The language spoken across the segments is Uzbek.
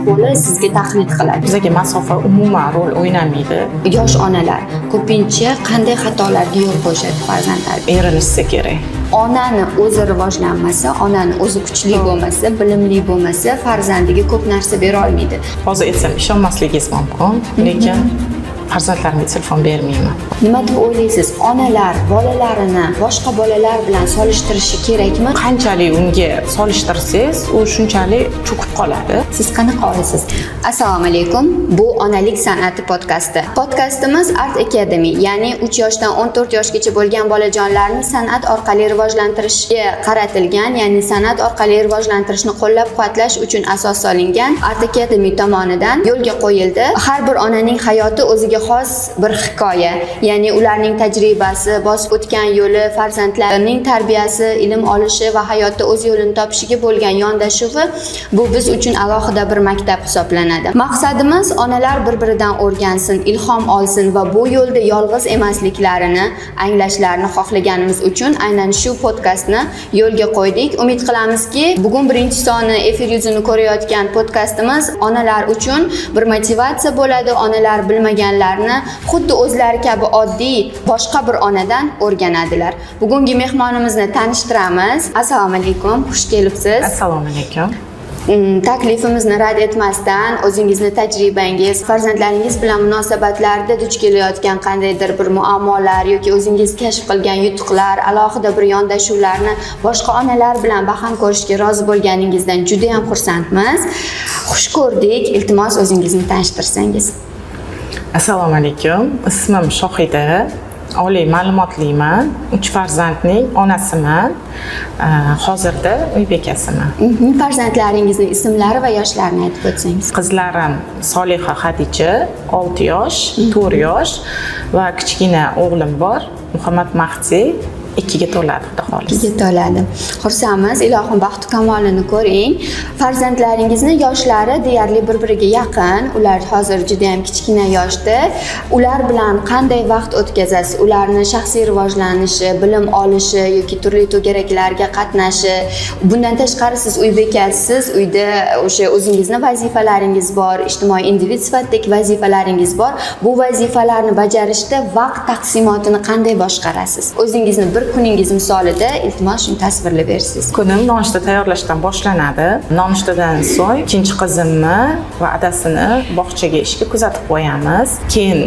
ahvoli sizga tahdid qiladi. Bizga masofa umuman rol o'ynamaydi. Yosh onalar ko'pincha qanday xatolarga yo'l qo'yishadi farzandlar? Erinishsa kerak. Onani o'zi rivojlanmasa, onani o'zi kuchli bo'lmasa, bilimli bo'lmasa, farzandiga ko'p narsa bera olmaydi. Hozir aytsam ishonmasligingiz mumkin, lekin farzandlarimga telefon bermayman. Nima deb o'ylaysiz? Onalar bolalarini boshqa bolalar bilan solishtirishi kerakmi? Qanchalik unga solishtirsangiz, u shunchalik cho'kib qoladi. Siz qanaqa olasiz? Assalomu alaykum. Bu onalik san'ati podkasti. Podkastimiz Art Academy, ya'ni 3 yoshdan 14 yoshgacha bo'lgan bolajonlarni san'at orqali rivojlantirishga qaratilgan, ya'ni san'at orqali rivojlantirishni qo'llab-quvvatlash uchun asos solingan Art Academy tomonidan yo'lga qo'yildi. Har bir onaning hayoti o'ziga xos bir hikoya, ya'ni ularning tajribasi, bosib o'tgan yo'li, farzandlarining tarbiyasi, ilm olishi va hayotda o'z yo'lini topishiga bo'lgan yondashuvi bu biz uchun alohida bir maktab hisoblanadi. Maqsadimiz onalar bir-biridan o'rgansin, ilhom olsin va bu yo'lda yolg'iz emasliklarini anglashlarini xohlaganimiz uchun aynan shu podkastni yo'lga qo'ydik. Umid qilamizki, bugun birinchi soni efir yuzini ko'rayotgan podkastimiz onalar uchun bir motivatsiya bo'ladi. Onalar bilmaganlarni xuddi o'zlari kabi oddiy boshqa bir onadan o'rganadilar. Bugungi mehmonimizni tanishtiramiz. Assalomu alaykum, xush kelibsiz. Assalomu alaykum. Taklifimizni rad etmasdan o'zingizni tajribangiz, farzandlaringiz bilan munosabatlarda duch kelayotgan qandaydir bir muammolar yoki o'zingiz kashf qilgan yutuqlar, alohida bir yondashuvlarni boshqa onalar bilan baham ko'rishga rozi bo'lganingizdan juda ham xursandmiz. Xush ko'rdik. Iltimos o'zingizni tanishtirsangiz. Assalomu alaykum. Ismim Shohida. Oliy ma'lumotliman. 3 farzandning onasiman. Hozirda uy bekasiman. Farzandlaringizning ismlari va yoshlarini aytib o'tsangiz. Qizlarim Soliha Xadija 6 yosh, 4 yosh va kichkina o'g'lim bor, Muhammad Mahdi 2 ga to'ladi, xudo xohlasa. 2 ga to'ladi. Xursandmiz. Ilohim baxtu kamolini ko'ring. Farzandlaringizni yoshlari deyarli bir-biriga yaqin. Ular hozir juda ham kichkina yoshda. Ular bilan qanday vaqt o'tkazasiz? Ularni shaxsiy rivojlanishi, bilim olishi yoki turli to'garaklarga qatnashi. Bundan tashqari siz uy bekasisiz. Uyda o'sha o'zingizni vazifalaringiz bor, ijtimoiy individ sifatidagi vazifalaringiz bor. Bu vazifalarni bajarishda vaqt taqsimotini qanday boshqarasiz? O'zingizni bir kuningiz misolida iltimos shuni tasvirlab bersangiz. Kunim nonushta tayyorlashdan boshlanadi. Nonushtadan so'ng ikkinchi qizimni va adasini bog'chaga ishga kuzatib qo'yamiz. Keyin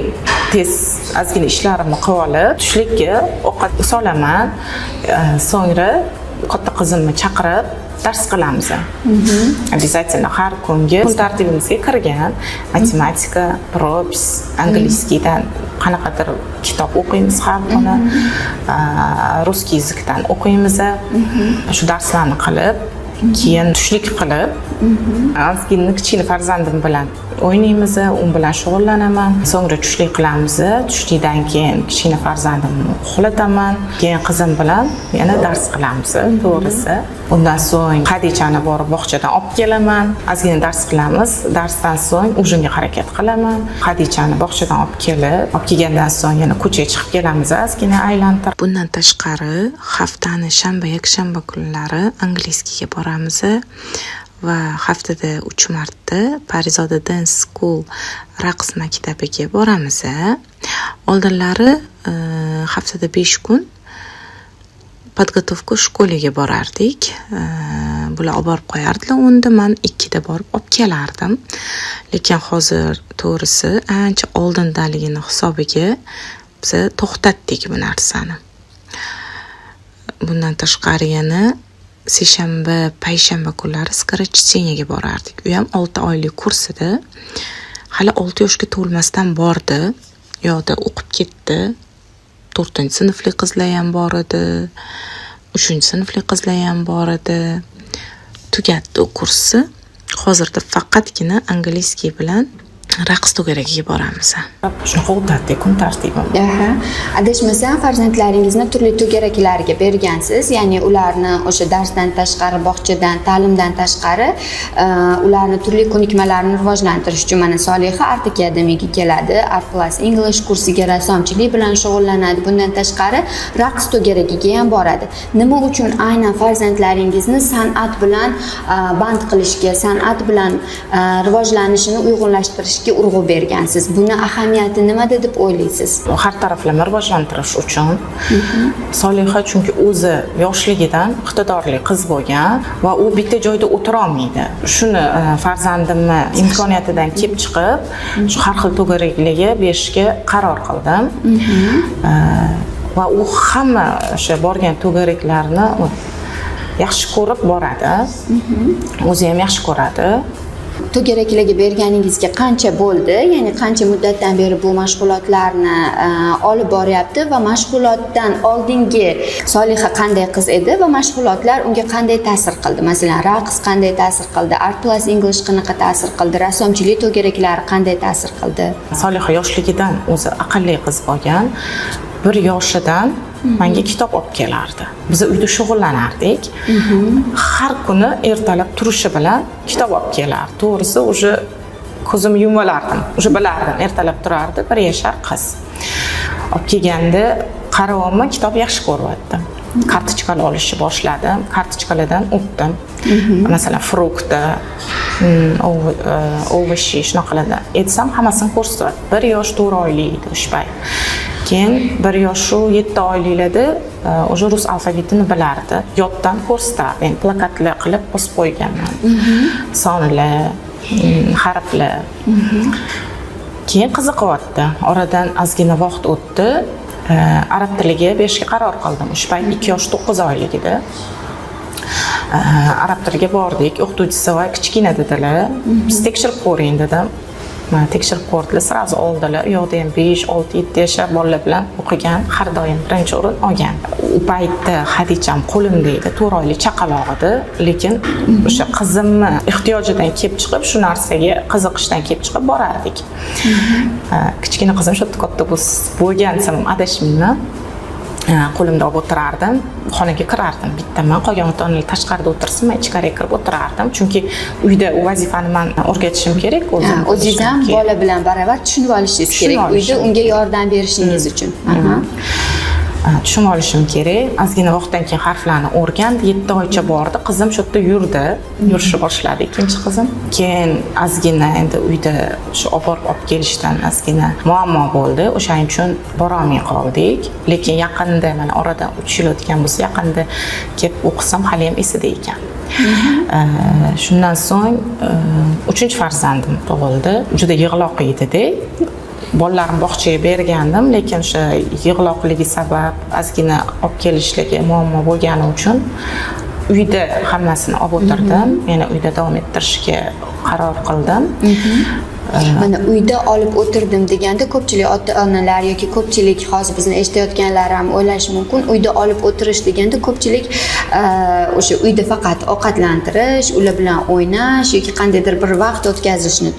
tez ozgina ishlarimni qilib olib, tushlikka ovqat solaman. So'ngra katta qizimni chaqirib dars qilamiz. Обязательно har kungi kun tartibimizga kirgan matematika, propis, angliyskidan qanaqadir kitob o'qiymiz har kuni. Rus yozikdan o'qiymiz. Shu darslarni qilib, keyin tushlik qilib, ozgina kichkina farzandim bilan o'ynaymiz, u bilan shug'ullanaman. So'ngra tushlik qilamiz. Tushlikdan keyin kichkina farzandimni uxlataman. Keyin qizim bilan yana dars qilamiz, to'g'risi. Undan so'ng Xadijani borib bog'chadan olib kelaman. Ozgina dars qilamiz. Darsdan so'ng ujunga harakat qilaman. Xadijani bog'chadan olib kelgandan so'ng yana ko'chaga chiqib kelamiz, ozgina aylantirib. Bundan tashqari, haftani shanba, yakshanba kunlari angliyskiga boramiz va haftada 3 marta Parizoda Dance School raqs maktabiga boramiz. Oldinlari haftada 5 kun podgotovka shkolaga borardik. Bular olib borib qo'yardilar. Unda men 2 da borib olib kelardim. Lekin hozir to'g'risi ancha oldindaligini hisobiga biz to'xtatdik bu narsani. Bundan tashqari yana seshanba, payshanba kunlari skorochteniyga borardik. U ham 6 oylik kurs edi. Hali 6 yoshga to'lmasdan bordi. Yo'da o'qib ketdi. 4-sinfli qizlar ham bor edi. 3-sinfli qizlar ham bor edi. Tugatdi u kursni. Hozirda faqatgina angliyskiy bilan raqs to'garagiga boramiz. Shunaqa o'tadi kun tartibim. Adashmasam farzandlaringizni turli to'garaklarga bergansiz, ya'ni ularni o'sha darsdan tashqari, bog'chadan, ta'limdan tashqari ularni turli ko'nikmalarini rivojlantirish uchun mana Soliha Art Academy'ga keladi, Art Plus English kursiga, rassomchilik bilan shug'ullanadi. Bundan tashqari raqs to'garagiga ham boradi. Nima uchun aynan farzandlaringizni san'at bilan band qilishga, san'at bilan rivojlanishini uyg'unlashtirishga urg'u bergansiz? Buni ahamiyati nimada deb o'ylaysiz? Har taraflama rivojlantirish uchun. Soliha chunki o'zi yoshligidan iqtidorli qiz bo'lgan va u bitta joyda o'tira olmaydi. Shuni farzandimni imkoniyatidan kelib chiqib, shu har xil to'garaklarga berishga qaror qildim. Va u hamma o'sha borgan to'garaklarni yaxshi ko'rib boradi. O'zi ham yaxshi ko'radi. To'garaklarga berganingizga qancha bo'ldi? Ya'ni qancha muddatdan beri bu mashg'ulotlarni olib boryapti va mashg'ulotdan oldingi Soliha qanday qiz edi va mashg'ulotlar unga qanday ta'sir qildi? Masalan, raqs qanday ta'sir qildi? Art Plus English qanaqa ta'sir qildi? Rassomchilik to'garaklari qanday ta'sir qildi? Soliha yoshligidan o'zi aqlli qiz bo'lgan. 1 yoshidan menga kitob olib kelardi. Biz uyda shug'ullanardik. Har kuni ertalab turishi bilan kitob olib kelardi. To'g'risi, o'sha ko'zim yumalardim. O'sha bilardim, ertalab turardi, 1 yashar qiz. Olib kelganda qarovimni kitob yaxshi ko'ryapti. Kartochkalar olishni boshladim. Kartochkalardan o'tdim. Masalan, fruktda, ovoshi shunaqalarda etsam hammasini ko'rsatyapti. 1 yosh 4 oylik edi o'sha payt. Keyin 1 yosh 7 oyliklarda o'sha rus alfavitini bilardi. Yoddan ko'rsatardi. Men plakatlar qilib bosib qo'yganman. Sonlar, harflar. Keyin qiziqyapti. Oradan ozgina vaqt o'tdi. Arab tiliga berishga qaror qildim. O'sha payt 2 yosh 9 oylik edi. Arab tiliga bordik. O'qituvchisi va kichkina dedilar. Biz tekshirib ko'ring dedim. Tekshirib ko'rdilar, sразу oldilar. U yoqda ham 5, 6, 7 yashar bolalar bilan o'qigan, har doim birinchi o'rin olgan. U paytda Hadicham qo'limda edi, 4 oylik chaqaloq edi, lekin o'sha qizimni ehtiyojidan kelib chiqib, shu narsaga qiziqishdan kelib chiqib borardik. Kichkina qizim shu katta bo'lgan desam adashmayman. Qo'limda olib o'tirardim, xonaga kirardim bittaman, qolgan ota-onalar tashqarida o'tirsin, men ichkariga kirib o'tirardim, chunki uyda u vazifani men o'rgatishim kerak, o'zingiz ham bola bilan baravar tushunib olishingiz kerak, uyda unga yordam berishingiz uchun. Tushunib olishim kerak. Ozgina vaqtdan keyin harflarni o'rgandi, 7 oycha bordi, qizim shu yerda yurishni boshladi ikkinchi qizim. Keyin ozgina endi uyda shu olib kelishdan ozgina muammo bo'ldi. O'shaning uchun bora olmay qoldik. Lekin yaqinda, mana oradan 3 yil o'tgan bo'lsa, yaqinda kelib o'qisam hali ham esida ekan. Shundan so'ng 3-farzandim tug'ildi. Juda yig'loq edi-da. Bolalarimni bog'chaga bergandim, lekin o'sha yig'loqligi sabab ozgina olib kelishligi muammo bo'lgani uchun uyda hammasini olib o'tirdim. Yana uyda davom ettirishga qaror qildim. Mana uyda olib o'tirdim deganda ko'pchilik ota-onalar yoki ko'pchilik hozir bizni eshitayotganlar ham o'ylashi mumkin. Uyda olib o'tirish deganda ko'pchilik o'sha uyda faqat ovqatlantirish, ular bilan o'ynash yoki qandaydir bir vaqt o'tkazishni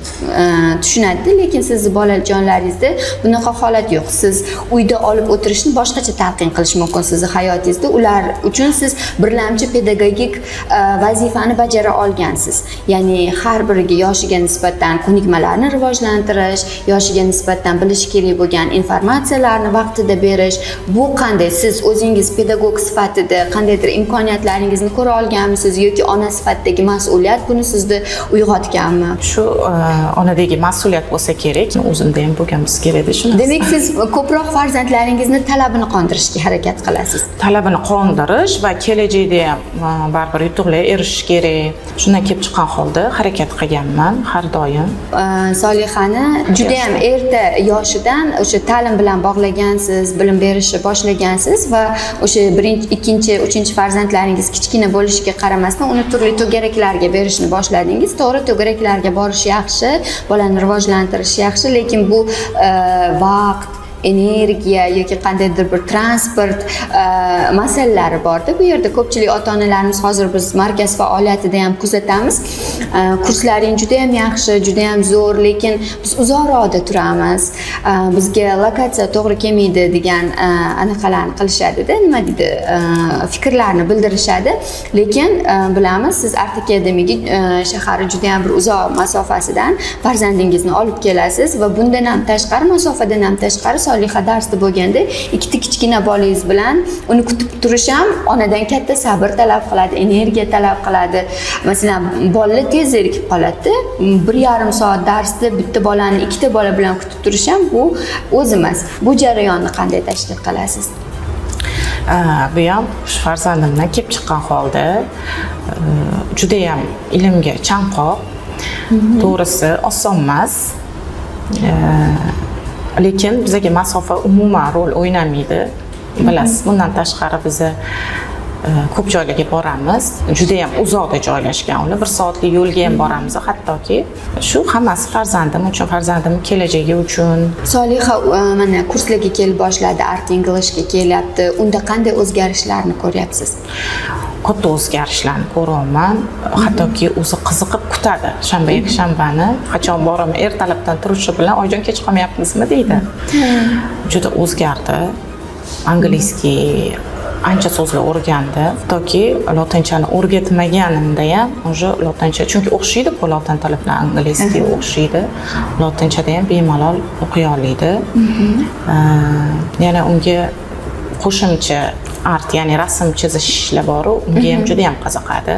tushunadi, lekin sizni bolajonlaringizda bunaqa holat yo'q. Siz uyda olib o'tirishni boshqacha talqin qilish mumkin sizni hayotingizda. Ular uchun siz birlamchi pedagogik vazifani bajara olgansiz. Ya'ni har biriga yoshiga nisbatan ko'nikmalarni rivojlantirish, yoshiga nisbatan bilish kerak bo'lgan informatsiyalarni vaqtida berish. Bu qanday? Siz o'zingiz pedagog sifatida qandaydir imkoniyatlaringizni ko'ra olganmisiz yoki ona sifatidagi mas'uliyat buni sizda uyg'otganmi? Shu onadagi mas'uliyat bo'lsa kerak, o'zimda ham bo'lgan bo'lsa kerak edi shuni. Demak, siz ko'proq farzandlaringizni talabini qondirishga harakat qilasiz. Talabini qondirish va kelajakda ham baribir yutuqlarga erishish kerak. Shundan kelib chiqqan holda harakat qilganman har doim. Solihani juda ham erta yoshidan o'sha ta'lim bilan bog'lagansiz, bilim berishni boshlagansiz va o'sha 1, 2, 3 farzandlaringiz kichkina bo'lishiga qaramasdan uni turli to'garaklarga berishni boshladingiz. To'g'ri, to'garaklarga borish yaxshi, bolani rivojlantirish yaxshi, lekin bu vaqt energiya yoki qandaydir bir transport masalalari borda. Bu yerda ko'pchilik ota-onalarimiz hozir biz markaz faoliyatida ham kuzatamiz. Kurslaring juda ham yaxshi, juda ham zo'r, lekin biz uzoqroqda turamiz. Bizga lokatsiya to'g'ri kelmaydi degan anaqalarni qilishadi-da, nima deydi, fikrlarni bildirishadi. Lekin bilamiz, siz Art Academy'ga shahari juda ham bir uzoq masofasidan farzandingizni olib kelasiz va bundan ham tashqari, masofadan ham tashqari Soliha darsda bo'lganda ikkita kichkina bolangiz bilan uni kutib turish ham onadan katta sabr talab qiladi, energiya talab qiladi. Masalan, bolalar tez zerikib qoladi. 1,5 soat darsda bitta bolani ikkita bola bilan kutib turish ham bu o'z emas. Bu jarayonni qanday tashkil qilasiz? Bu ham farzandimdan kelib chiqqan holda juda ham ilmga chanqoq. To'g'risi oson emas. Lekin bizga masofa umuman rol o'ynamaydi. Bilasiz, bundan tashqari biz ko'p joylarga boramiz. Juda ham uzoqda joylashgan ular. 1 soatlik yo'lga ham boramiz, hattoki. Shu hammasi farzandim uchun, farzandimning kelajagi uchun. Soliha mana kurslarga kelib boshladi, Art Englishga kelyapti. Unda qanday o'zgarishlarni ko'ryapsiz? Katta o'zgarishlarni ko'raman. Hattoki o'zi qiziqib kutadi. Shanba-yakshanbani qachon boraman, ertalabdan turishi bilan oyijon kech qolmayapmizmi deydi. Juda o'zgardi. Angliskiy ancha so'zlar o'rgandi. Hattoki lotinchani o'rgatmaganimda ham o'sha lotincha, chunki o'xshaydi bu lotin tili bilan angliskiy o'xshaydi. Lotinchada ham bemalol o'qiy oladi. Yana unga qo'shimcha art, ya'ni rasm chizishlar bor, unga ham juda ham qiziqadi.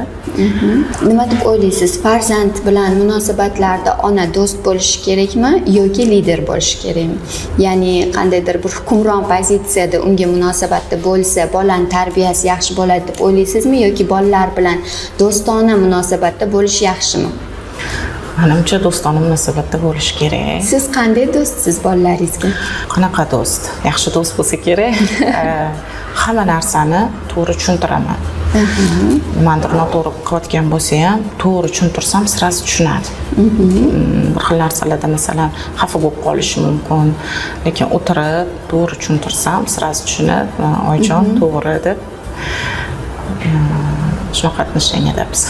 Nima deb o'ylaysiz? Farzand bilan munosabatlarda ona do'st bo'lishi kerakmi yoki lider bo'lishi kerakmi? Ya'ni qandaydir bir hukmron pozitsiyada unga munosabatda bo'lsa, bolaning tarbiyasi yaxshi bo'ladi deb o'ylaysizmi yoki bolalar bilan do'stona munosabatda bo'lish yaxshimi? Menimcha do'stona munosabatda bo'lish kerak. Siz qanday do'stsiz bolalaringizga? Qanaqa do'st? Yaxshi do'st bo'lsa kerak. Hamma narsani to'g'ri tushuntiraman. Nimadir noto'g'ri qilayotgan bo'lsa ham to'g'ri tushuntirsam sirasi tushunadi. Bir xil narsalarda masalan xafa bo'lib qolishi mumkin, lekin o'tirib to'g'ri tushuntirsam sirasi tushunib, oyijon to'g'ri deb shunaqa qatnashgan biz.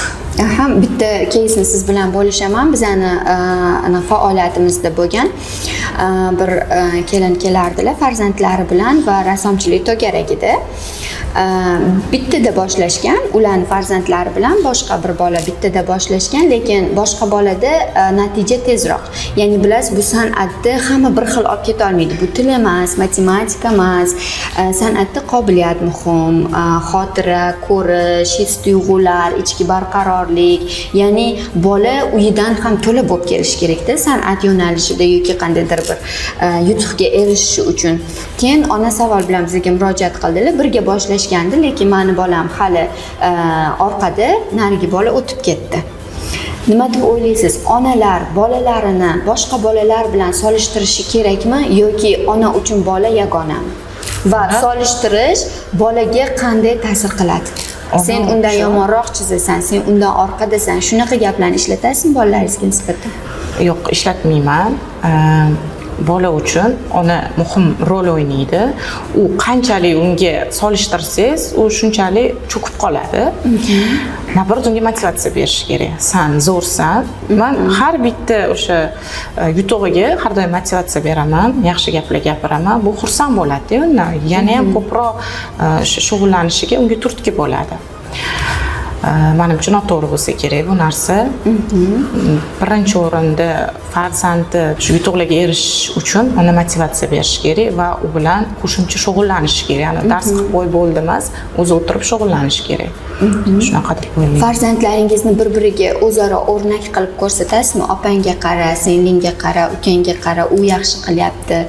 Bitta keysni siz bilan bo'lishaman. Bizani faoliyatimizda bo'lgan bir kelin kelardilar farzandlari bilan va rassomchilik to'garagida. Bittada boshlashgan, ularning farzandlari bilan boshqa bir bola bittada boshlashgan, lekin boshqa bolada natija tezroq. Ya'ni bilasiz, bu san'atda hamma bir xil olib keta olmaydi. Bu til emas, matematika emas. San'atda qobiliyat muhim, xotira, ko'rish, his-tuyg'ular, ichki barqarorlik. Ya'ni bola uyidan ham to'la bo'lib kelishi kerak-da san'at yo'nalishida yoki qandaydir bir yutuqqa erishishi uchun. Keyin ona savol bilan bizga murojaat qildilar. Birga boshlashgandi, lekin meni bolam hali orqada, narigi bola o'tib ketdi. Nima deb o'ylaysiz? Onalar bolalarini boshqa bolalar bilan solishtirishi kerakmi yoki ona uchun bola yagonami? Va solishtirish bolaga qanday ta'sir qiladi? Sen undan yomonroq chizasan, sen undan orqadasan. Shunaqa gaplarni ishlatasizmi bolalaringizga nisbatan? Yo'q, ishlatmayman. Bola uchun ona muhim rol o'ynaydi. U qanchalik unga solishtirsangiz, u shunchalik cho'kib qoladi. Naprotiv unga motivatsiya berish kerak. Sen zo'rsan. Men har bitta o'sha yutug'iga har doim motivatsiya beraman, yaxshi gaplar gapiraman. Bu xursand bo'ladi-da undan. Yana ham ko'proq shug'ullanishiga unga turtki bo'ladi. Menimcha noto'g'ri bo'lsa kerak bu narsa. Birinchi o'rinda farzandi shu yutuqlarga erishish uchun ona motivatsiya berish kerak va u bilan qo'shimcha shug'ullanish kerak. Ya'ni dars qilib qo'y bo'ldi emas, o'zi o'tirib shug'ullanish kerak. Shunaqa deb o'ylayman. Farzandlaringizni bir-biriga o'zaro o'rnak qilib ko'rsatasizmi? Opangga qara, seningga qara, ukangga qara, u yaxshi qilyapti,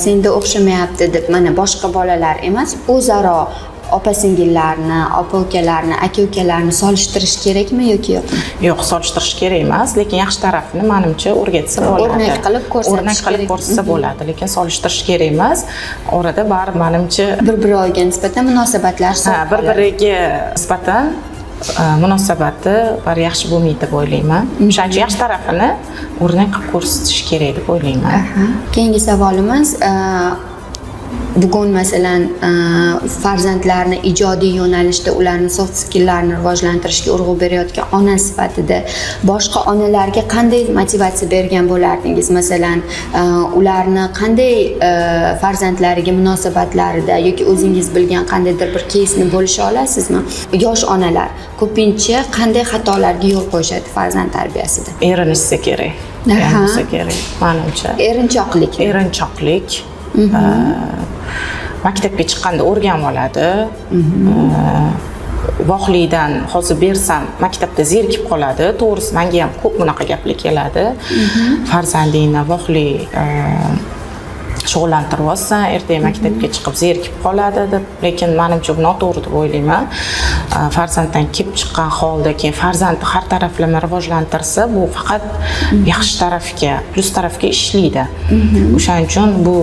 senda o'xshamayapti deb mana boshqa bolalar emas, o'zaro opa-singillarni, opa-ukalarni, aka-ukalarni solishtirish kerakmi yoki yo'qmi? Yo'q, solishtirish kerak emas, lekin yaxshi tarafini menimcha o'rgatsa bo'ladi. O'rnak qilib ko'rsatsa bo'ladi, lekin solishtirish kerak emas. Orada baribir menimcha bir-biriga nisbatan munosabatlar bir-biriga nisbatan munosabati bir yaxshi bo'lmaydi deb o'ylayman. O'shaning uchun yaxshi tarafini o'rnak qilib ko'rsatish kerak deb o'ylayman. Keyingi savolimiz bugun masalan farzandlarni ijodiy yo'nalishda ularni soft skill'larini rivojlantirishga urg'u berayotgan ona sifatida boshqa onalarga qanday motivatsiya bergan bo'lardingiz? Masalan, ularni qanday farzandlariga munosabatlarida yoki o'zingiz bilgan qandaydir bir keysni bo'lisha olasizmi? Yosh onalar ko'pincha qanday xatolarga yo'l qo'yishadi farzand tarbiyasida? Erinishsa kerak. Erinishsa kerak, menimcha. Erinchoqlik. Maktabga chiqqanda o'rganib oladi. Vohlikdan hozir bersam maktabda zerikib qoladi. To'g'risi menga ham ko'p bunaqa gaplar keladi. Farzandingni vohli shug'ullantirib olsan, ertaga maktabga chiqib zerikib qoladi deb, lekin menimcha bu noto'g'ri deb o'ylayman. Farzanddan kelib chiqqan holda keyin farzandni har taraflama rivojlantirsa, bu faqat yaxshi tarafga, plus tarafga ishlaydi. O'shaning uchun bu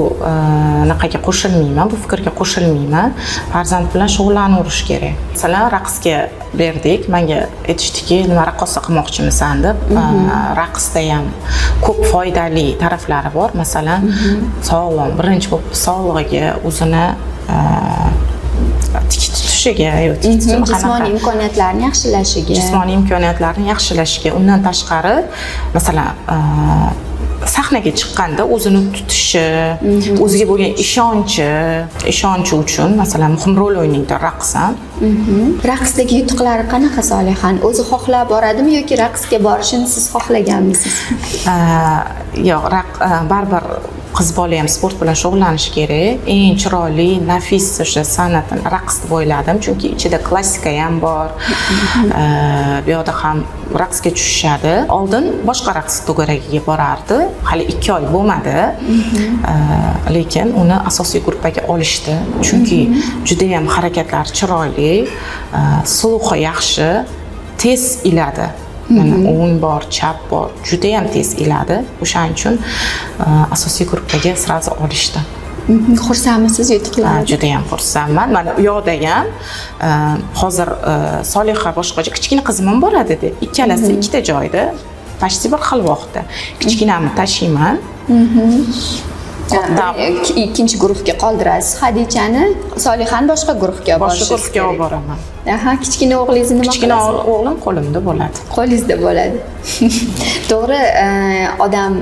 naqaga qo'shilmayman, bu fikrga qo'shilmayman. Farzand bilan shug'ullanaverish kerak. Masalan, raqsga berdik, menga aytishdiki, nima raqqosa qilmoqchimisan deb. Raqsda ham ko'p foydali taraflari bor. Masalan, birinchi bo'lib sog'lig'iga, o'zini tik tutishiga, jismoniy imkoniyatlarni yaxshilashiga, undan tashqari masalan sahnaga chiqqanda o'zini tutishi, o'ziga bo'lgan ishonchi uchun masalan muhim rol o'ynaydi raqs ham. Raqsdagi yutuqlari qanaqa Solihan? O'zi xohlab boradimi yoki raqsga borishini siz xohlaganmisiz? Yo'q, baribir qiz bola ham sport bilan shug'ullanishi kerak. Eng chiroyli, nafis o'sha san'atni raqs deb o'yladim, chunki ichida klassika ham bor. Bu yoqda ham raqsga tushishadi. Oldin boshqa raqs to'garagiga borardi. Hali 2 oy bo'lmadi. Lekin uni asosiy gruppaga olishdi, chunki juda ham harakatlari chiroyli, sluhi yaxshi, tez iladi. Mana o'ng bor, chap bor, juda ham tez iladi. O'shaning uchun asosiy gruppaga sразу olishdi. Xursandmisiz yutuqlardan? Juda ham xursandman. Mana u yoqda ham hozir Soliha boshqacha kichkina qizim ham boradi-da. Ikkalasi ikkita joyda, почти bir xil vaqtda. Kichkinamni tashiyman. Ikkinchi guruhga qoldirasiz. Hadichani, Solihani boshqa guruhga olib boraman. Kichkina o'g'lingizni nima qilasiz? Kichkina o'g'lim qo'limda bo'ladi. Qo'lingizda bo'ladi. To'g'ri, odam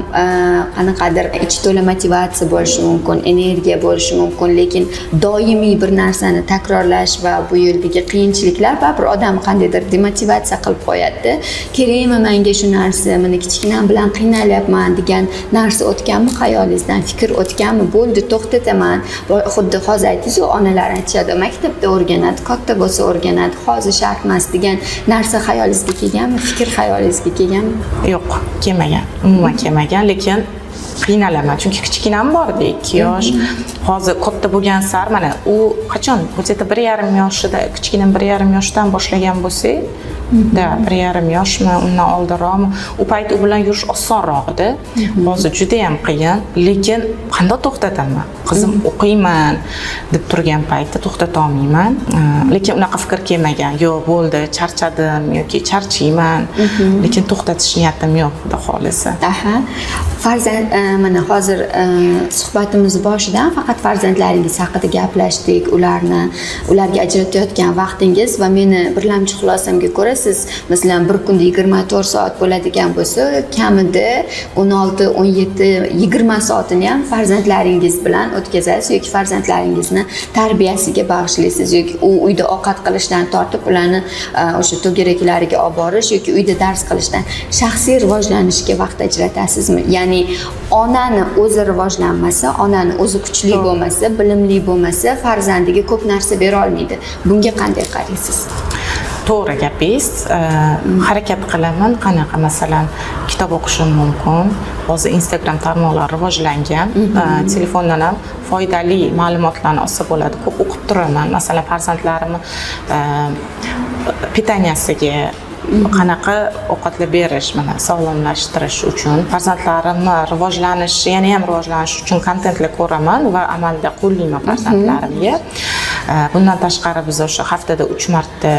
qanaqadir ichi to'la motivatsiya bo'lishi mumkin, energiya bo'lishi mumkin, lekin doimiy bir narsani takrorlash va bu yo'ldagi qiyinchiliklar baribir odamni qandaydir demotivatsiya qilib qo'yadi. Kerakmi menga shu narsa, meni kichkinam bilan qiynalyapman degan narsa o'tganmi xayolingizdan, fikr o'tganmi? Bo'ldi, to'xtataman. Xuddi hozir aytdingiz-ku, onalar aytishadi, maktabda o'rganadi, katta bo'lsa o'rganadi, hozir shart emas degan narsa xayolingizga kelganmi? Fikr xayolingizga kelganmi? Yo'q, kelmagan. Umuman kelmagan, lekin qiynalaman. Chunki kichkinam bor-da, 2 yosh. Hozir katta bo'lgan sar, mana u qachon? O'zida 1,5 yoshida, kichkinam 1,5 yoshdan boshlagan bo'lsa, da 1,5 yoshmi, undan oldinroqmi, u payt u bilan yurish osonroq edi. Hozir juda ham qiyin, lekin qanday to'xtataman? Qizim o'qiyman deb turgan paytda to'xtata olmayman. Lekin unaqa fikr kelmagan. Yo'q, bo'ldi, charchadim yoki charchayman, lekin to'xtatish niyatim yo'q, xudo xolisa. Farzand, mana hozir suhbatimiz boshidan faqat farzandlaringiz haqida gaplashdik, ularga ajratayotgan vaqtingiz va meni birlamchi xulosamga ko'ra siz masalan bir kunda 24 soat bo'ladigan bo'lsa, kamida 16, 17, 20 soatini ham farzandlaringiz bilan o'tkazasiz yoki farzandlaringizni tarbiyasiga bag'ishlaysiz yoki u uyda ovqat qilishdan tortib ularni o'sha to'garaklariga olib borish yoki uyda dars qilishdan shaxsiy rivojlanishga vaqt ajratasizmi? Ya'ni onani o'zi rivojlanmasa, onani o'zi kuchli bo'lmasa, bilimli bo'lmasa, farzandiga ko'p narsa bera olmaydi. Bunga qanday qaraysiz? To'g'ri gapingiz. Harakat qilaman. Qanaqa masalan kitob o'qishim mumkin. Hozir Instagram tarmoqlari rivojlangan. Telefondan ham foydali ma'lumotlarni olsa bo'ladi. Ko'p o'qib turaman. Masalan, farzandlarimni pitaniyasiga qanaqa ovqatlar berish, mana sog'lomlashtirish uchun, farzandlarimni rivojlanishi, yana ham rivojlanish uchun kontentlar ko'raman va amalda qo'llayman farzandlarimga. Bundan tashqari biz o'sha haftada 3 marta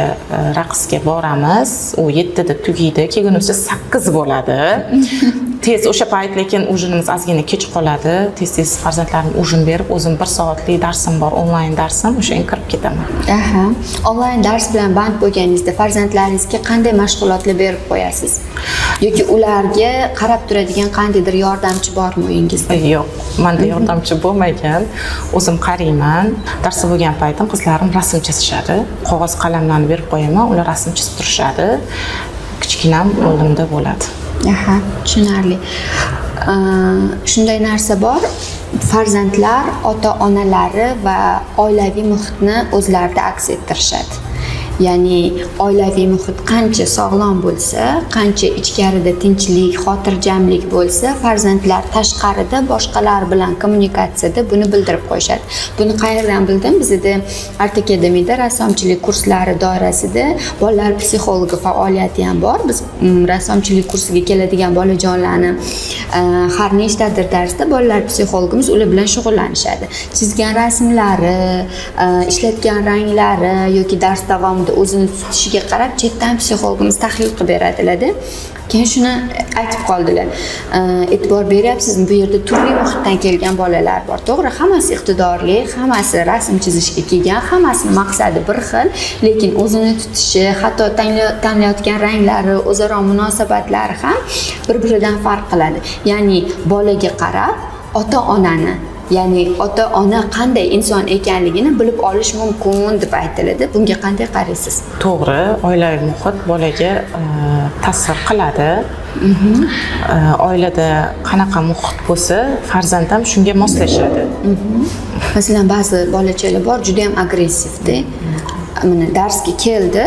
raqsga boramiz. U 7 da tugaydi, kelgunimizda 8 bo'ladi. tez o'sha payt lekin ujinimiz ozgina kech qoladi. Tez farzandlarim ujin berib, o'zim 1 soatlik darsim bor, onlayn darsim, o'shanga kirib ketaman. Aha. Onlayn dars bilan band bo'lganingizda farzandlaringizga qanday mashg'ulotlar berib qo'yasiz? Yoki ularga qarab turadigan qandaydir yordamchi bormi uyingizda? Yo'q, menda yordamchi bo'lmagan. O'zim qarayman. Darsi bo'lgan paytim qizlarim rasm chizishadi. Qog'oz qalamlarni berib qo'yaman, ular rasm chizib turishadi. Kichkinam oldimda bo'ladi. Aha, tushunarli. Shunday narsa bor, farzandlar ota-onalari va oilaviy muhitni o'zlarida aks ettirishadi. Ya'ni oilaviy muhit qancha sog'lom bo'lsa, qancha ichkarida tinchlik, xotirjamlik bo'lsa, farzandlar tashqarida boshqalar bilan kommunikatsiyada buni bildirib qo'yishadi. Buni qayerdan bildim? Bizda Art Academy'da rassomchilik kurslari doirasida bolalar psixologi faoliyati ham bor. Biz rassomchilik kursiga keladigan bolajonlarni har nechtadir darsda bolalar psixologimiz ular bilan shug'ullanishadi. Chizgan rasmlari, ishlatgan ranglari yoki dars davomida o'zini tutishiga qarab chetdan psixologimiz tahlil qilib beradilar-da. Keyin shuni aytib qoldilar. E'tibor beryapsizmi? Bu yerda turli muhitdan kelgan bolalar bor. To'g'ri, hammasi iqtidorli, hammasi rasm chizishga kelgan, hammasi maqsadi bir xil, lekin o'zini tutishi, hatto tanlayotgan ranglari, o'zaro munosabatlari ham bir-biridan farq qiladi. Ya'ni bolaga qarab ota-onani, ya'ni ota-ona qanday inson ekanligini bilib olish mumkin deb aytiladi. Bunga qanday qaraysiz? To'g'ri, oilaviy muhit bolaga ta'sir qiladi. Oilada qanaqa muhit bo'lsa, farzand ham shunga moslashadi. Masalan, ba'zi bolachalar bor, juda ham agressivda. Mana darsga keldi,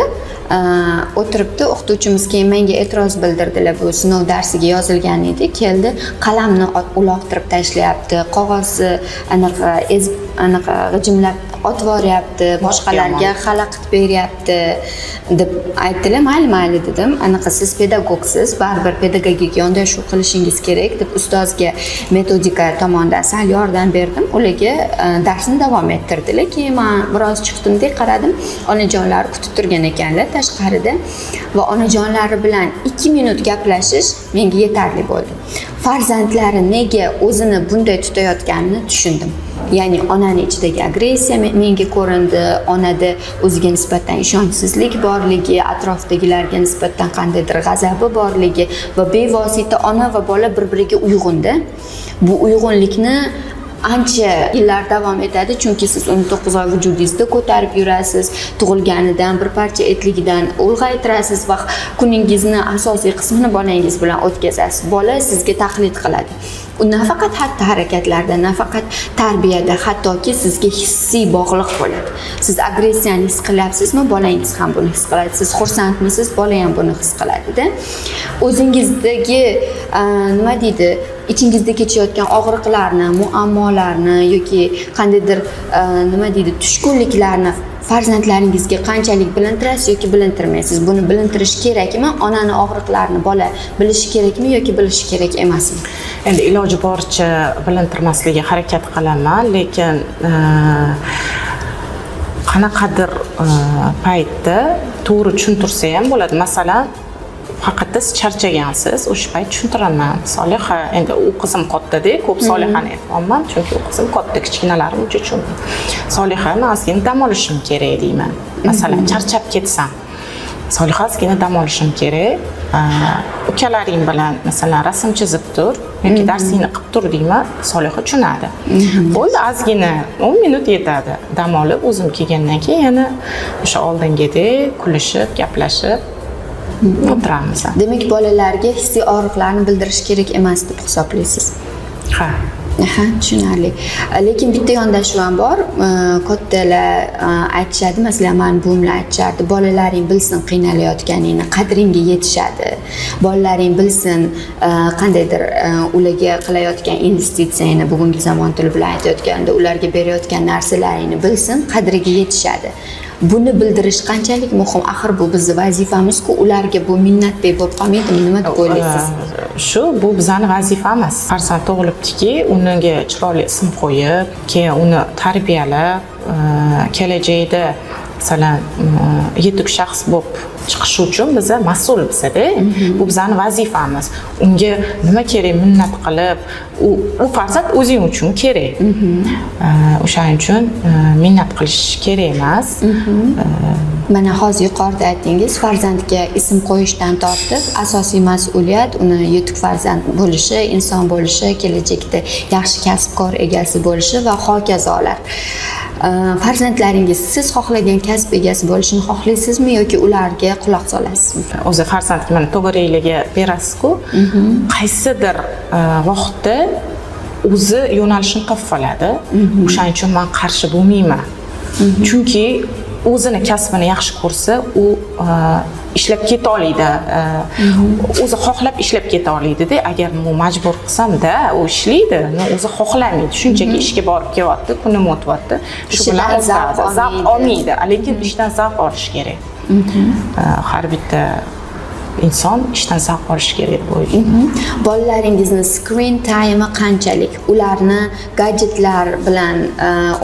o'tiribdi, o'qituvchimiz keyin menga e'tiroz bildirdilar, bu sinov darsiga yozilgan edi, keldi, qalamni uloqtirib tashlayapti, qog'ozni anaqa g'ijimlab otib yuboryapti, boshqalarga xalaqit beryapti deb aytdilar. Mayli dedim, anaqa siz pedagogsiz, baribir pedagogik yondashuv qilishingiz kerak deb ustozga metodika tomonidan sal yordam berdim. Ularga darsni davom ettirdilar. Keyin men biroz chiqdimda qaradim, onajonlar kutib turgan ekanlar tashqarida va onajonlari bilan 2 minut gaplashish menga yetarli bo'ldi. Farzandlari nega o'zini bunday tutayotganini tushundim. Ya'ni onani ichidagi agressiya menga ko'rindi, onada o'ziga nisbatan ishonchsizlik borligi, atrofdagilarga nisbatan qandaydir g'azabi borligi va bevosita ona va bola bir-biriga uyg'unda. Bu uyg'unlikni ancha yillar davom etadi, chunki siz uni 9 oy vujudingizda ko'tarib yurasiz, tug'ilganidan bir parcha etligidan ulg'aytirasiz va kuningizni asosiy qismini bolangiz bilan o'tkazasiz. Bola sizga taqlid qiladi. U nafaqat xatti-harakatlarda, nafaqat tarbiyada, hattoki sizga hissiy bog'liq bo'ladi. Siz agressiyani his qilyapsizmi, bolangiz ham buni his qiladi. Siz xursandmisiz, bola ham buni his qiladi-da. O'zingizdagi nima deydi, ichingizda kechayotgan og'riqlarni, muammolarni yoki qandaydir nima deydi, tushkunliklarni farzandlaringizga qanchalik bilintirasiz yoki bilintirmaysiz? Buni bilintirish kerakmi? Onani og'riqlarini bola bilishi kerakmi yoki bilishi kerak emasmi? Endi iloji boricha bilintirmaslikka harakat qilaman, lekin qanaqadir paytda to'g'ri tushuntirsa ham bo'ladi. Masalan, faqat siz charchagansiz, o'sha payt tushuntiraman. Soliha, endi u qizim katta-da, ko'p Solihani aytmayman, chunki u qizim katta, kichkinalarim uncha tushunmaydi. Soliha, men ozgina dam olishim kerak deyman. Masalan, charchab ketsam, Soliha, ozgina dam olishim kerak. Ukalaring bilan masalan rasm chizib tur yoki darsingni qilib tur deyman, Soliha tushunadi. Bo'ldi, ozgina 10 minut yetadi. Dam olib, o'zim kelgandan keyin yana o'sha oldingidek kulishib, gaplashib o'tiramiz. Demak, bolalarga hissiy og'riqlarni bildirish kerak emas deb hisoblaysiz? Ha. Aha, tushunarli. Lekin bitta yondashuv ham bor. Kattalar aytishadi, masalan, men buvimlar aytishardi, bolalaring bilsin qiynalayotganingni, qadringga yetishadi. Bolalaring bilsin qandaydir ularga qilayotgan investitsiyangni, bugungi zamon tili bilan aytayotganda, ularga berayotgan narsalaringni bilsin, qadriga yetishadi. Buni bildirish qanchalik muhim? Axir bu bizning vazifamiz-ku, ularga bu minnatdek bo'lib qolmaydimi? Nima deb o'ylaysiz? Shu, bu bizning vazifamiz. Farzand tug'ilibdiki, unga chiroyli ism qo'yib, keyin uni tarbiyalab, kelajakda masalan yetuk shaxs bo'lib chiqishi uchun biza mas'ulmizda. Bu bizning vazifamiz. Unga nima kerak minnat qilib, u farzand o'zing uchun kerak. O'shaning uchun minnat qilish kerak emas. Mana hozir yuqorida aytdingiz, farzandga ism qo'yishdan tortib asosiy mas'uliyat uni yetuk farzand bo'lishi, inson bo'lishi, kelajakda yaxshi kasb-kor egasi bo'lishi va hokazolar. Farzandlaringiz siz xohlagan kasb egasi bo'lishini xohlaysizmi yoki ularga quloq solasizmi? O'zi farzandga mana to'g'riligiga berasiz-ku, qaysidir vaqtda o'zi yo'nalishini topib oladi. O'shaning uchun men qarshi bo'lmayman. Chunki o'zini kasbini yaxshi ko'rsa, u ishlab keta oladi. O'zi xohlab ishlab keta oladi-da. Agar men majbur qilsam-da, u ishlaydi. O'zi xohlamaydi. Shunchaki ishga borib kelyapti, kunim o'tyapti. Shu bilan zavq olmaydi. Lekin ishdan zavq olish kerak. Har bitta inson ishdan zavq olish kerak deb o'ylayman. Bolalaringizni screen time qanchalik? Ularni gadjetlar bilan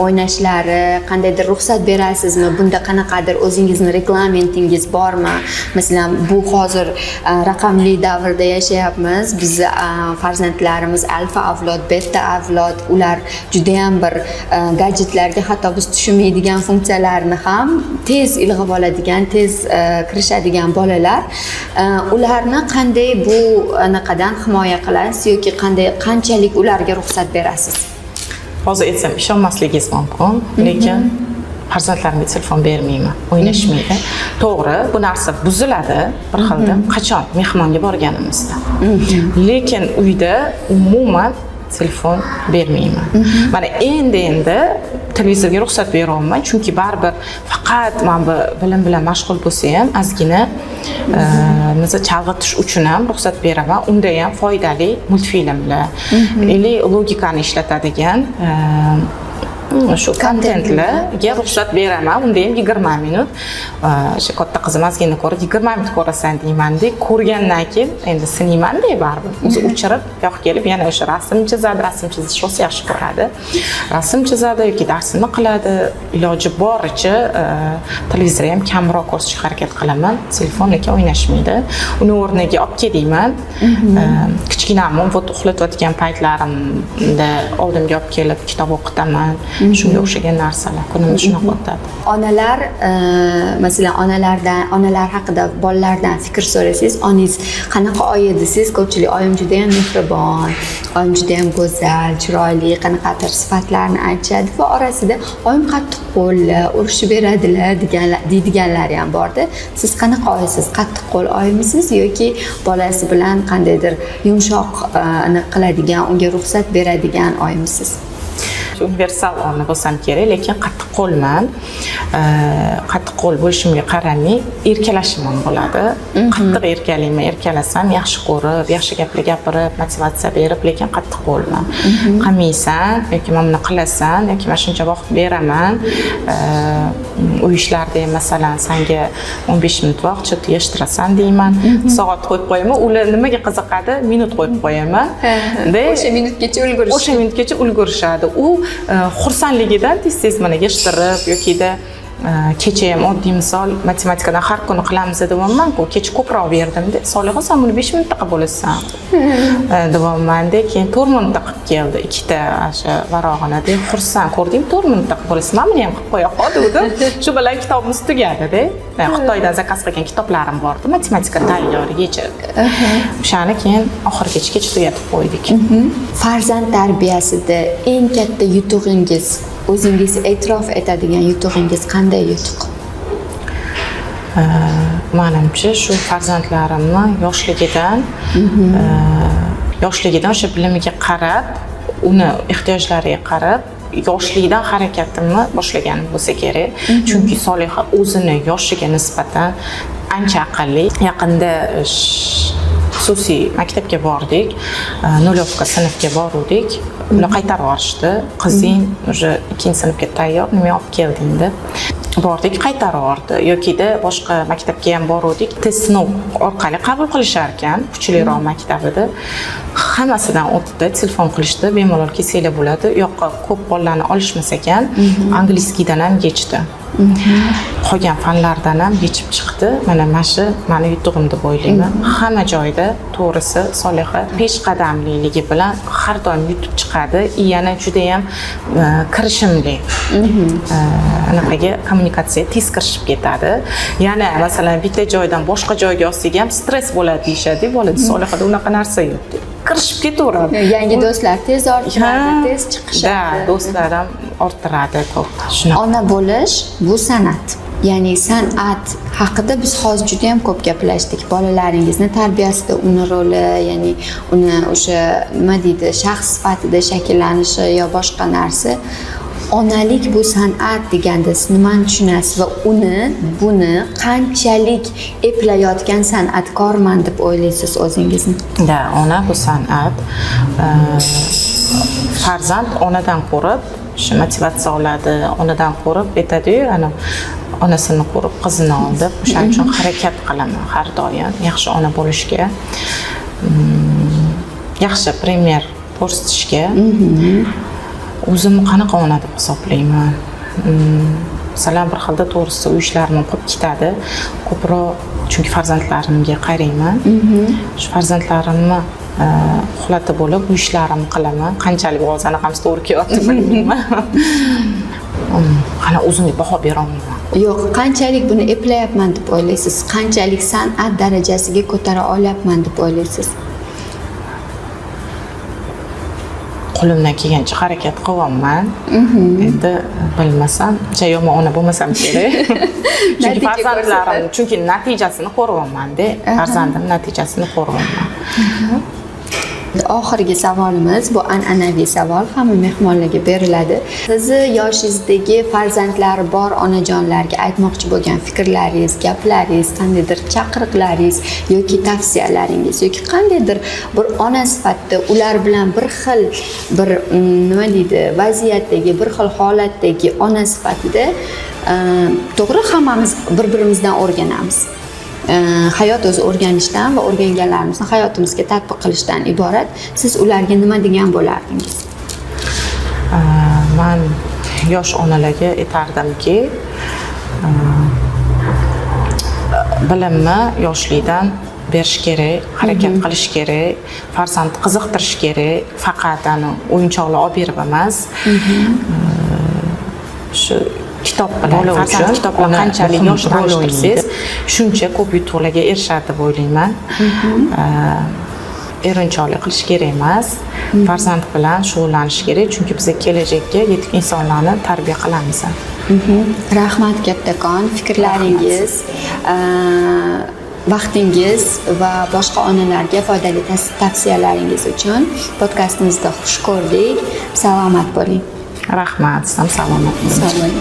o'ynashlari, qandaydir ruxsat berasizmi? Bunda qanaqadir o'zingizni reglamentingiz bormi? Masalan, bu hozir raqamli davrda yashayapmiz. Biz farzandlarimiz alfa avlod, beta avlod, ular juda ham bir gadjetlarga hatto biz tushunmaydigan funksiyalarni ham tez ilg'ab oladigan, tez kirishadigan bolalar. Ularni qanday bu anaqadan himoya qilasiz yoki qanchalik ularga ruxsat berasiz? Hozir aytsam ishonmasligingiz mumkin, lekin farzandlarimga telefon bermayman, o'ynashmaydi. To'g'ri, bu narsa buziladi bir xilda qachon mehmonga borganimizda. Lekin uyda umuman telefon bermayman. Mana endi televizorga ruxsat berolmayman, chunki baribir faqat men bu bilim bilan mashg'ul bo'lsam, ozgina chalg'itish uchun ham ruxsat beraman. Unda ham foydali multfilmlar, logikani ishlatadigan shu kontentlarga ruxsat beraman. Unda ham 20 minut. O'sha katta qizim ozgina ko'rib, 20 minut ko'rasan deyman-da, ko'rgandan keyin endi siniyman-da baribir. O'zi o'chirib, yo'q kelib yana o'sha rasm chizish rosa yaxshi ko'radi. Rasm chizadi yoki darsini qiladi. Iloji boricha televizor ham kamroq ko'rsatishga harakat qilaman. Telefon lekin o'ynashmaydi. Uni o'rniga olib kelayman. Kichkinamni uxlatayotgan paytlarimda oldimga olib kelib kitob o'qitaman. Shunga o'xshagan narsalar kunimiz shunaqa o'tadi. Onalar, masalan, onalar haqida bolalardan fikr so'rasangiz, onangiz qanaqa oy edisiz? Ko'pchilik oyim juda ham mehribon, oyim juda ham go'zal, chiroyli, qanaqadir sifatlarni aytishadi va orasida oyim qattiqqo'l, urushib beradilar deydiganlar ham borda. Siz qanaqa oysiz? Qattiqqo'l oymisiz yoki bolasi bilan qandaydir yumshoq qiladigan, unga ruxsat beradigan oymisiz? Universal ona bo'lsam kerak, lekin qattiqqo'lman. Qattiqqo'l bo'lishimga qaramay, erkalashim ham bo'ladi. Qattiq erkalayman, erkalasam yaxshi ko'rib, yaxshi gaplar gapirib, motivatsiya berib, lekin qattiqqo'lman. Qilmaysan yoki mana buni qilasan yoki mana shuncha vaqt beraman. Uy ishlarida ham masalan, senga 15 minut vaqt yig'ishtirasan deyman. Soat qo'yib qo'yaman. Ular nimaga qiziqadi? Minut qo'yib qo'yaman. O'sha minutgacha ulgurishadi. O'sha minutgacha ulgurishadi. U xursandligidan tez-tez mana yig'ishtirib yoki-da kecha ham oddiy misol matematikadan har kuni qilamiz deyapman-ku, kecha ko'proq berdim-da. Solixa, sen buni 5 minutda qilib bo'lasan. Deyapman-da, keyin 4 minutda qilib keldi. Ikkita o'sha varog'ini deb xursand ko'rdim, 4 minutda qilib bo'lasan. Men buni ham qilib qo'ya qoldim. Shu bilan kitobimiz tugadi-da. Xitoydan zakaz qilgan kitoblarim bordi, matematika tayyorgacha. O'shani keyin oxirigacha tugatib qo'ydik. Farzand tarbiyasida eng katta yutug'ingiz, o'zingiz e'tirof etadigan yutug'ingiz qanday yutuq? Menimcha shu farzandlarimni yoshligidan o'sha bilimiga qarab, uni ehtiyojlariga qarab, yoshlikdan harakatimni boshlaganim bo'lsa kerak. Chunki Solixa o'zini yoshiga nisbatan ancha aqlli. Yaqinda xususiy maktabga bordik, nulyovka sinfga bordik. Ular qaytarib yuborishdi. Qizing уже 2-sinfga tayyor, nima olib kelding deb. Bordik, qaytarib yubordi. Yoki-da boshqa maktabga ham bordik. Test sinov orqali qabul qilishar ekan, kuchliroq maktabida. Hammasidan o'tdi, telefon qilishdi, bemalol kelsanglar bo'ladi. U yoqqa ko'p bolalarni olishmas ekan, angliyskidan ham kechdi. Qolgan fanlardan ham yechib chiqdi. Mana shu meni yutug'im deb o'ylayman. Hamma joyda to'g'risi Soliha peshqadamliligi bilan har doim yutib chiqadi. Yana juda ham kirishimli. Anaqaga kommunikatsiya tez kirishib ketadi. Yana masalan bitta joydan boshqa joyga olsak ham stress bo'ladi deyshadi. Bo'ladi Solihada unaqa narsa yo'q. Kirishib ketaveradi. Yangi do'stlar tez orttiradi, tez chiqishadi. Da, do'stlar ham orttiradi ko'p. Shunaqa. Ona bo'lish bu san'at. Ya'ni san'at haqida biz hozir juda ham ko'p gaplashdik. Bolalaringizni tarbiyasida uni roli, ya'ni uni o'sha nima deydi, shaxs sifatida shakllanishi yo boshqa narsa. Onalik bu san'at deganda siz nimani tushunasiz va buni qanchalik eplayotgan san'atkorman deb o'ylaysiz o'zingizni? Da, ona bu san'at. Farzand onadan ko'rib shu motivatsiya oladi, onadan ko'rib aytadi-yu, ana onasini ko'rib qizini oldi. O'shaning uchun harakat qilaman har doim yaxshi ona bo'lishga, yaxshi primer ko'rsatishga. O'zimni qanaqa ona deb hisoblayman? Masalan, bir xilda to'g'risi uy ishlarim qolib ketadi. Ko'proq chunki farzandlarimga qarayman. Shu farzandlarimni uxlatib bo'lib uy ishlarimni qilaman. Qanchalik hozir anaqamiz to'g'ri kelyapti bilmayman. Qana o'zimga baho bera olmayman. Yo'q, qanchalik buni eplayapman deb o'ylaysiz? Qanchalik san'at darajasiga ko'tara olyapman deb o'ylaysiz? Qo'limdan kelgancha harakat qilyapman. Endi bilmasam, yomon ona bo'lmasam kerak. Chunki farzandlarim, chunki natijasini ko'ryapman-da. Farzandim natijasini ko'ryapman. Oxirgi savolimiz bu an'anaviy savol, hamma mehmonlarga beriladi. Sizni yoshingizdagi farzandlari bor onajonlarga aytmoqchi bo'lgan fikrlaringiz, gaplaringiz, qandaydir chaqiriqlaringiz yoki tavsiyalaringiz yoki qandaydir bir ona sifatida ular bilan bir xil bir nima deydi, vaziyatdagi, bir xil holatdagi ona sifatida to'g'ri hammamiz bir-birimizdan o'rganamiz. Hayot o'zi o'rganishdan va o'rganganlarimizni hayotimizga tatbiq qilishdan iborat. Siz ularga nima degan bo'lardingiz? Men yosh onalarga aytardimki, bilimni yoshlikdan berish kerak, harakat qilish kerak, farzandni qiziqtirish kerak, faqat o'yinchoqlar olib berib emas. Shu kitob bilan farzand kitoblarni qanchalik yosh tanishtirsangiz, shuncha ko'p yutuqlarga erishadi deb o'ylayman. Erinchoqlik qilish kerak emas, farzand bilan shug'ullanish kerak, chunki biz kelajakka yetuk insonlarni tarbiya qilamiz. Rahmat kattakon, fikrlaringiz, vaqtingiz va boshqa onalarga foydali tavsiyalaringiz uchun podkastimizda xush ko'rdik. Salomat bo'ling. Rahmat, salomat bo'ling.